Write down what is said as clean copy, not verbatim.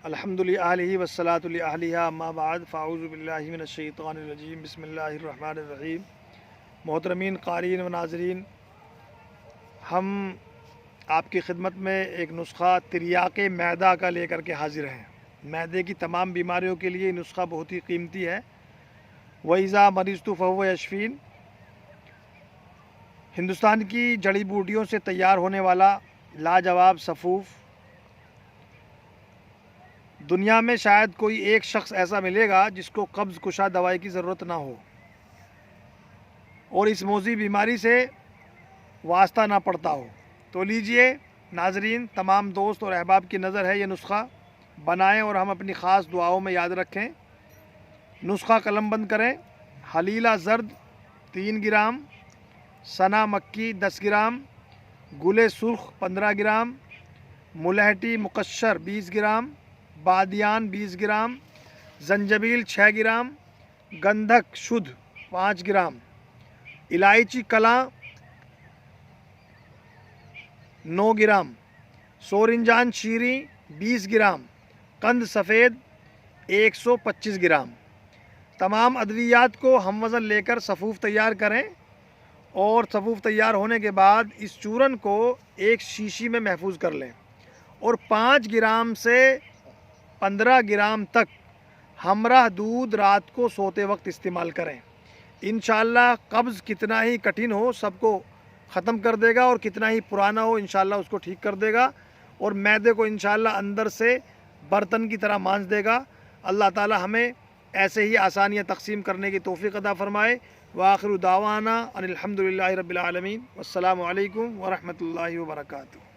الحمدللہ والصلاۃ علیہ اما بعد فاعوذ باللہ من الشیطان الرجیم بسم اللہ الرحمن الرحیم۔ محترمین قارئین و ناظرین، ہم آپ کی خدمت میں ایک نسخہ تریاق معدہ کا لے کر کے حاضر ہیں۔ معدے کی تمام بیماریوں کے لیے یہ نسخہ بہت ہی قیمتی ہے۔ وَإِذَا مَرِضْتُ فَهُوَ يَشْفِينِ، ہندوستان کی جڑی بوٹیوں سے تیار ہونے والا لاجواب سفوف۔ دنیا میں شاید کوئی ایک شخص ایسا ملے گا جس کو قبض کشا دوائی کی ضرورت نہ ہو اور اس موذی بیماری سے واسطہ نہ پڑتا ہو۔ تو لیجئے ناظرین، تمام دوست اور احباب کی نظر ہے، یہ نسخہ بنائیں اور ہم اپنی خاص دعاؤں میں یاد رکھیں۔ نسخہ قلم بند کریں۔ حلیلہ زرد 3 گرام، سنا مکی 10 گرام، گل سرخ 15 گرام، ملہٹی مقشر 20 گرام، بادیان 20 گرام، زنجبیل 6 گرام، گندھک شدھ 5 گرام، الائچی کلاں 9 گرام، سورنجان شیریں 20 گرام، قند سفید 125 گرام۔ تمام ادویات کو ہم وزن لے کر سفوف تیار کریں اور سفوف تیار ہونے کے بعد اس چورن کو ایک شیشی میں محفوظ کر لیں اور 5 گرام سے 15 گرام تک ہمراہ دودھ رات کو سوتے وقت استعمال کریں۔ انشاءاللہ قبض کتنا ہی کٹھن ہو سب کو ختم کر دے گا اور کتنا ہی پرانا ہو انشاءاللہ اس کو ٹھیک کر دے گا اور معدے کو انشاءاللہ اندر سے برتن کی طرح مانج دے گا۔ اللہ تعالی ہمیں ایسے ہی آسانیاں تقسیم کرنے کی توفیق عطا فرمائے۔ وآخر دعوانا ان الحمدللہ رب العالمین، والسلام علیکم ورحمۃ اللہ وبرکاتہ۔